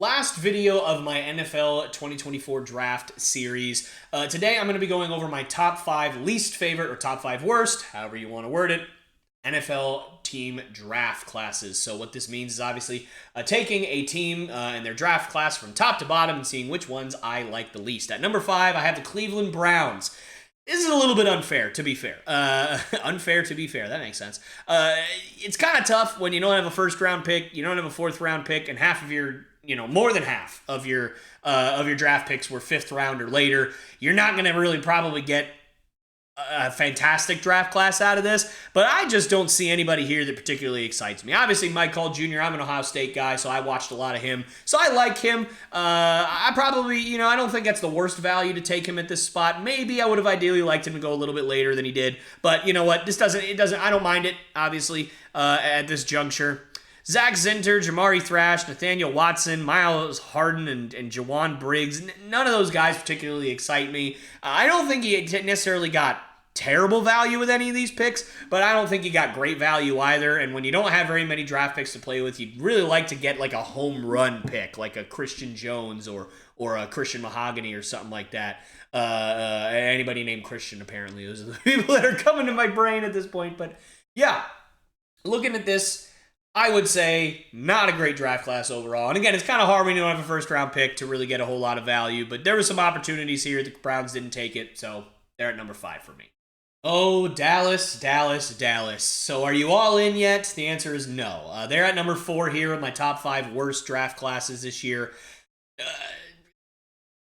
Last video of my NFL 2024 draft series. Today I'm going to be going over my top 5 least favorite or top 5 worst, however you want to word it, NFL team draft classes. So what this means is obviously taking a team and their draft class from top to bottom and seeing which ones I like the least. At number 5, I have the Cleveland Browns. This is a little bit unfair, to be fair. Unfair to be fair, that makes sense. It's kind of tough when you don't have a first round pick, you don't have a fourth round pick, and half of your, more than half of your draft picks were fifth round or later. You're not going to really probably get a fantastic draft class out of this, but I just don't see anybody here that particularly excites me. Obviously, Mike Hall Jr., I'm an Ohio State guy, so I watched a lot of him. So I like him. I probably, I don't think that's the worst value to take him at this spot. Maybe I would have ideally liked him to go a little bit later than he did, but you know what? I don't mind it, obviously, at this juncture. Zach Zinter, Jamari Thrash, Nathaniel Watson, Miles Harden, and Jawan Briggs. None of those guys particularly excite me. I don't think he necessarily got terrible value with any of these picks, but I don't think he got great value either. And when you don't have very many draft picks to play with, you'd really like to get like a home run pick, like a Christian Jones or a Christian Mahogany or something like that. Anybody named Christian, apparently. Those are the people that are coming to my brain at this point. But yeah, looking at this, I would say not a great draft class overall. And again, it's kind of hard when you don't have a first round pick to really get a whole lot of value, but there were some opportunities here. The Browns didn't take it, so they're at number 5 for me. Oh, Dallas. So are you all in yet? The answer is no. They're at number 4 here in my top 5 worst draft classes this year.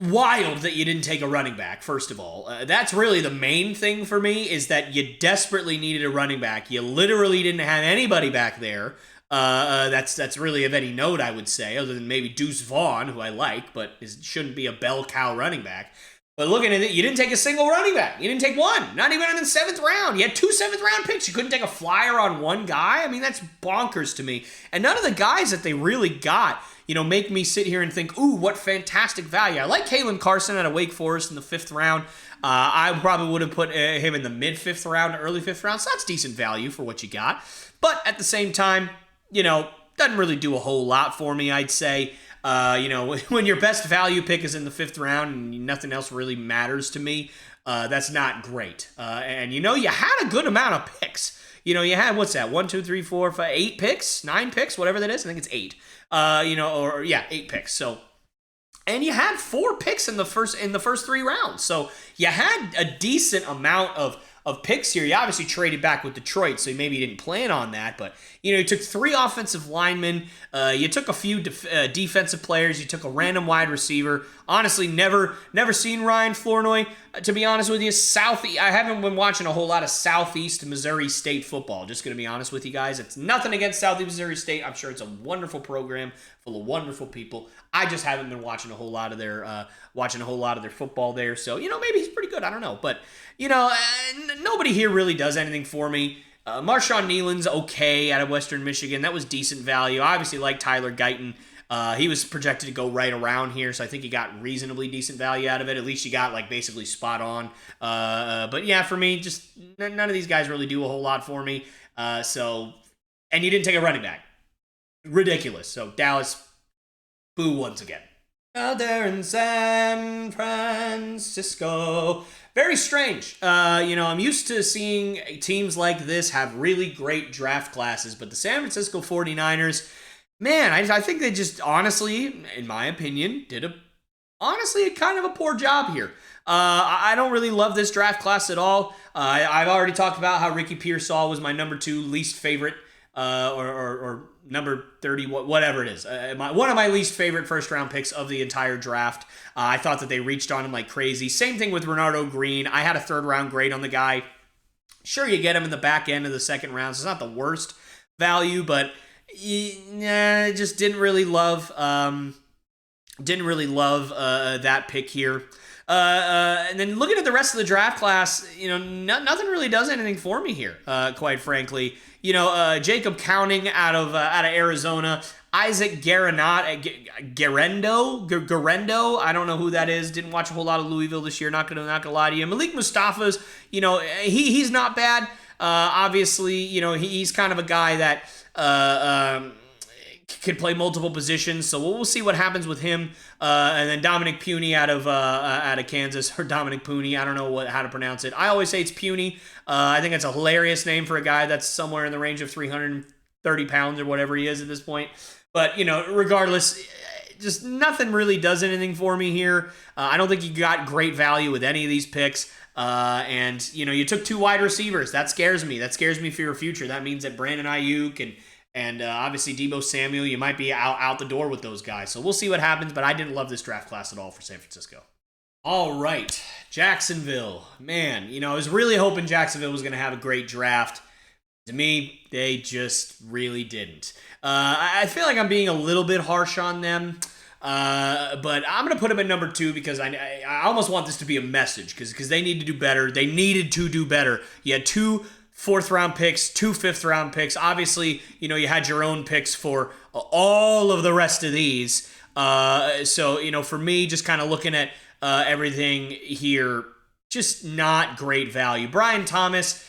Wild that you didn't take a running back, first of all. That's really the main thing for me, is that you desperately needed a running back. You literally didn't have anybody back there. That's really of any note, I would say, other than maybe Deuce Vaughn, who I like, but shouldn't be a bell cow running back. But looking at it, you didn't take a single running back. You didn't take one, not even in the 7th round. You had 2 7th-round picks. You couldn't take a flyer on one guy. I mean, that's bonkers to me. And none of the guys that they really got, make me sit here and think, ooh, what fantastic value. I like Kalen Carson out of Wake Forest in the 5th round. I probably would have put him in the mid-5th round, early 5th round, so that's decent value for what you got. But at the same time, doesn't really do a whole lot for me, I'd say. When your best value pick is in the 5th round and nothing else really matters to me, that's not great. And you had a good amount of picks. You had, what's that, 1, 2, 3, 4, 5, 8 picks, 9 picks, whatever that is. I think it's 8. 8 picks. So, and you had 4 picks in the first 3 rounds. So you had a decent amount of picks here. You obviously traded back with Detroit, so maybe you didn't plan on that. But, you took 3 offensive linemen. You took a few defensive players. You took a random wide receiver. Honestly, never seen Ryan Flournoy. To be honest with you, I haven't been watching a whole lot of Southeast Missouri State football. Just going to be honest with you guys. It's nothing against Southeast Missouri State. I'm sure it's a wonderful program full of wonderful people. I just haven't been watching a whole lot of their football there. So, maybe he's pretty good. I don't know. But, nobody here really does anything for me. Marshawn Nealon's okay out of Western Michigan. That was decent value. I obviously like Tyler Guyton. He was projected to go right around here, so I think he got reasonably decent value out of it. At least you got basically spot on. But yeah, for me, just none of these guys really do a whole lot for me. And you didn't take a running back. Ridiculous. So Dallas, boo once again. Out there in San Francisco. Very strange. I'm used to seeing teams like this have really great draft classes, but the San Francisco 49ers, man, I think they just honestly, in my opinion, did a kind of a poor job here. I don't really love this draft class at all. I've already talked about how Ricky Pearsall was my number 2 least favorite, or number 30, whatever it is. One of my least favorite first-round picks of the entire draft. I thought that they reached on him like crazy. Same thing with Renardo Green. I had a 3rd-round grade on the guy. Sure, you get him in the back end of the 2nd round, so it's not the worst value, but just didn't really love that pick here. And then looking at the rest of the draft class, nothing really does anything for me here, quite frankly. Jacob Counting out of Arizona, Isaac Garendo, I don't know who that is. Didn't watch a whole lot of Louisville this year. Not gonna lie to you. Malik Mustafa's, he's not bad. Obviously, he's kind of a guy that could play multiple positions, so we'll see what happens with him. And then Dominic Puny out of Kansas, or Dominic Puny, I don't know how to pronounce it. I always say it's Puny. I think it's a hilarious name for a guy that's somewhere in the range of 330 pounds or whatever he is at this point. But, regardless, just nothing really does anything for me here. I don't think you got great value with any of these picks. And you took 2 wide receivers. That scares me. That scares me for your future. That means that Brandon Ayuk and obviously Deebo Samuel, you might be out the door with those guys. So we'll see what happens, but I didn't love this draft class at all for San Francisco. All right, Jacksonville. Man, I was really hoping Jacksonville was going to have a great draft. To me, they just really didn't. I feel like I'm being a little bit harsh on them. But I'm going to put them at number 2 because I almost want this to be a message because they need to do better. They needed to do better. You had 2 4th-round picks, 2 5th-round picks. Obviously, you had your own picks for all of the rest of these. So, for me, just kind of looking at everything here, just not great value. Brian Thomas,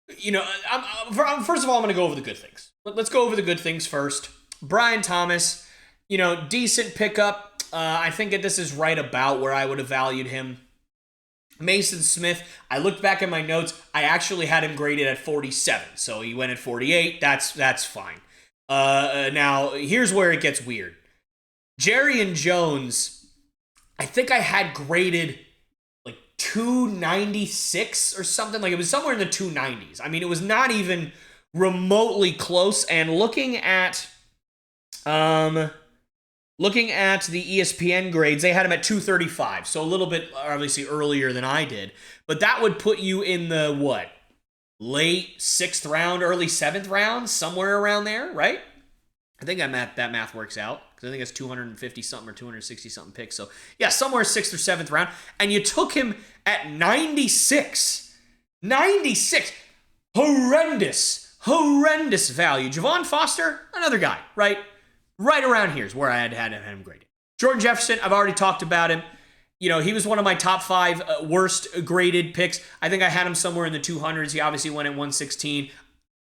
first of all, I'm going to go over the good things. Let's go over the good things first. Brian Thomas, decent pickup. I think that this is right about where I would have valued him. Mason Smith, I looked back at my notes. I actually had him graded at 47, so he went at 48. That's fine. Now, here's where it gets weird. Jerry Jones, I think I had graded like 296 or something. Like it was somewhere in the 290s. I mean, it was not even remotely close. And looking at the ESPN grades, they had him at 235, so a little bit obviously earlier than I did. But that would put you in the, late 6th round, early 7th round, somewhere around there, right? I think that math works out, because I think it's 250-something or 260-something picks. So, yeah, somewhere 6th or 7th round. And you took him at 96. 96. Horrendous value. Javon Foster, another guy, right? Right around here is where I had him graded. Jordan Jefferson, I've already talked about him. He was one of my top 5 worst graded picks. I think I had him somewhere in the 200s. He obviously went at 116.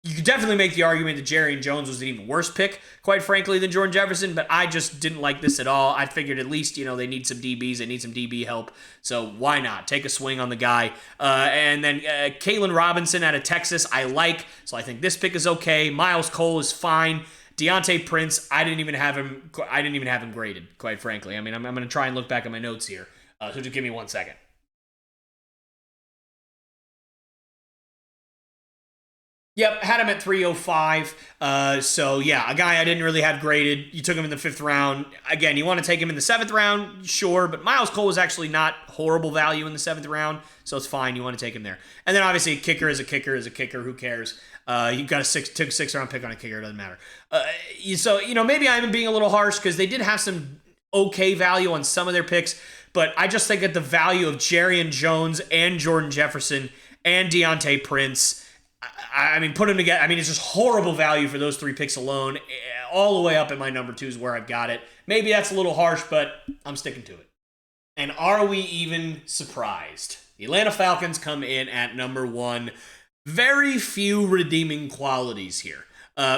You could definitely make the argument that Jerry Jones was an even worse pick, quite frankly, than Jordan Jefferson, but I just didn't like this at all. I figured at least, they need some DBs. They need some DB help. So why not? Take a swing on the guy. And then Kalen Robinson out of Texas, I like. So I think this pick is okay. Miles Cole is fine. Deontay Prince, I didn't even have him graded, quite frankly. I mean, I'm going to try and look back at my notes here. So just give me 1 second. Yep, had him at 305. So yeah, a guy I didn't really have graded. You took him in the 5th round. Again, you want to take him in the 7th round, sure, but Miles Cole was actually not horrible value in the 7th round, so it's fine. You want to take him there. And then obviously a kicker is a kicker. Who cares? You got took a 6th-round pick on a kicker. It doesn't matter. So maybe I'm being a little harsh because they did have some okay value on some of their picks, but I just think that the value of Jerry Jones and Jordan Jefferson and Deontay Prince, I mean, put them together. I mean, it's just horrible value for those 3 picks alone. All the way up at my number 2 is where I've got it. Maybe that's a little harsh, but I'm sticking to it. And are we even surprised? The Atlanta Falcons come in at number 1. Very few redeeming qualities here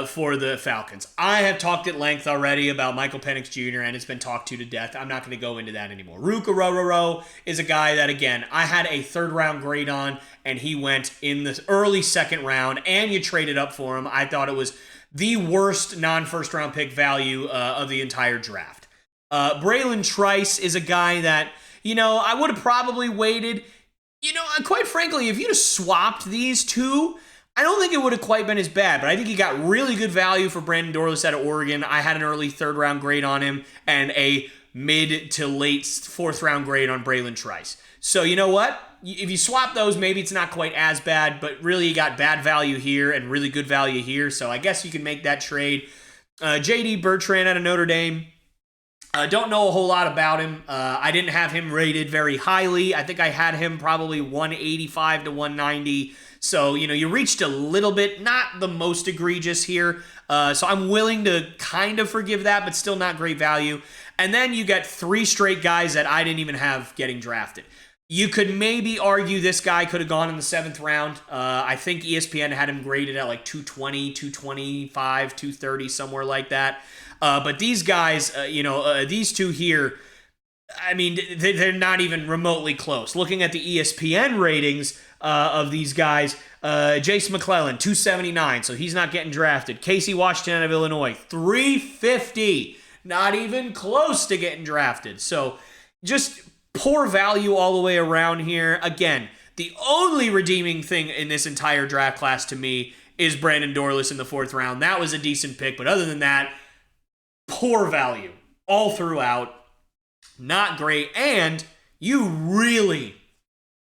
for the Falcons. I have talked at length already about Michael Penix Jr., and it's been talked to death. I'm not going to go into that anymore. Ruka Rororo is a guy that, again, I had a 3rd-round grade on, and he went in the early 2nd round, and you traded up for him. I thought it was the worst non-first-round pick value of the entire draft. Braylon Trice is a guy that, I would have probably waited. Quite frankly, if you'd have swapped these 2, I don't think it would have quite been as bad, but I think he got really good value for Brandon Dorlus out of Oregon. I had an early 3rd-round grade on him and a mid to late 4th-round grade on Braylon Trice. So you know what? If you swap those, maybe it's not quite as bad, but really you got bad value here and really good value here, so I guess you can make that trade. J.D. Bertrand out of Notre Dame. Don't know a whole lot about him. I didn't have him rated very highly. I think I had him probably 185 to 190. So, you reached a little bit, not the most egregious here. So I'm willing to kind of forgive that, but still not great value. And then you get 3 straight guys that I didn't even have getting drafted. You could maybe argue this guy could have gone in the 7th round. I think ESPN had him graded at like 220, 225, 230, somewhere like that. But these guys, these two here, I mean, they're not even remotely close. Looking at the ESPN ratings of these guys, Jace McClellan, 279, so he's not getting drafted. Casey Washington out of Illinois, 350, not even close to getting drafted. So just poor value all the way around here. Again, the only redeeming thing in this entire draft class to me is Brandon Dorlus in the 4th round. That was a decent pick, but other than that, poor value all throughout. Not great, and you really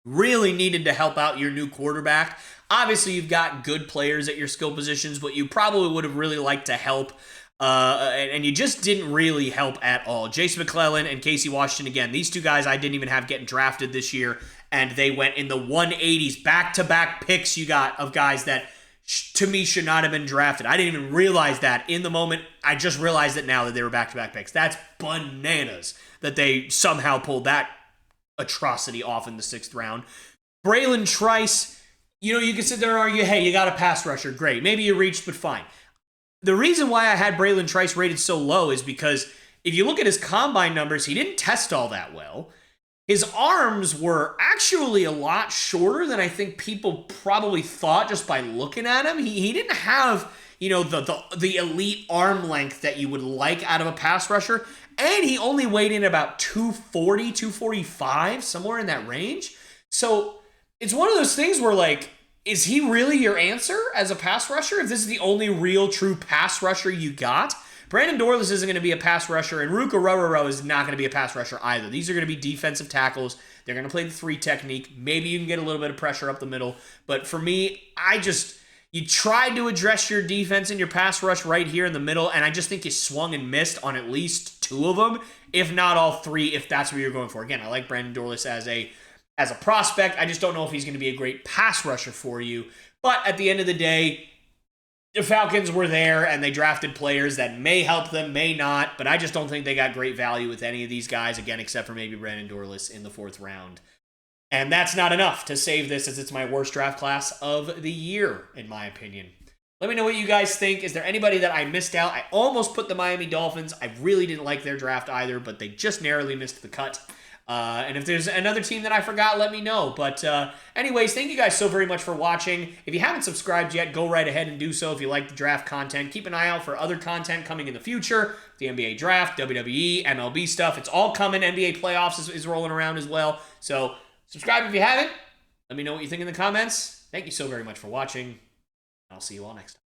needed to help out your new quarterback. Obviously, you've got good players at your skill positions, but you probably would have really liked to help, and you just didn't really help at all. Jace McClellan and Casey Washington, again, these two guys I didn't even have getting drafted this year, and they went in the 180s, back-to-back picks you got of guys that to me should not have been drafted. I didn't even realize that in the moment. I just realized it now that they were back-to-back picks. That's bananas that they somehow pulled that atrocity off in the 6th round. Braylon Trice, you can sit there and argue, hey, you got a pass rusher. Great. Maybe you reached, but fine. The reason why I had Braylon Trice rated so low is because if you look at his combine numbers, he didn't test all that well. His arms were actually a lot shorter than I think people probably thought just by looking at him. He didn't have, the elite arm length that you would like out of a pass rusher. And he only weighed in about 240, 245, somewhere in that range. So it's one of those things where, like, is he really your answer as a pass rusher? If this is the only real true pass rusher you got? Brandon Dorlus isn't going to be a pass rusher, and Ruka Rororo is not going to be a pass rusher either. These are going to be defensive tackles. They're going to play the 3 technique. Maybe you can get a little bit of pressure up the middle. But for me, you tried to address your defense and your pass rush right here in the middle, and I just think you swung and missed on at least 2 of them, if not all 3, if that's what you're going for. Again, I like Brandon Dorlus as a prospect. I just don't know if he's going to be a great pass rusher for you. But at the end of the day, the Falcons were there, and they drafted players that may help them, may not, but I just don't think they got great value with any of these guys, again, except for maybe Brandon Dorlus in the 4th round. And that's not enough to save this, as it's my worst draft class of the year, in my opinion. Let me know what you guys think. Is there anybody that I missed out? I almost put the Miami Dolphins. I really didn't like their draft either, but they just narrowly missed the cut. And if there's another team that I forgot, let me know. But anyways, thank you guys so very much for watching. If you haven't subscribed yet, go right ahead and do so if you like the draft content. Keep an eye out for other content coming in the future. The NBA draft, WWE, MLB stuff. It's all coming. NBA playoffs is rolling around as well. So subscribe if you haven't. Let me know what you think in the comments. Thank you so very much for watching. I'll see you all next time.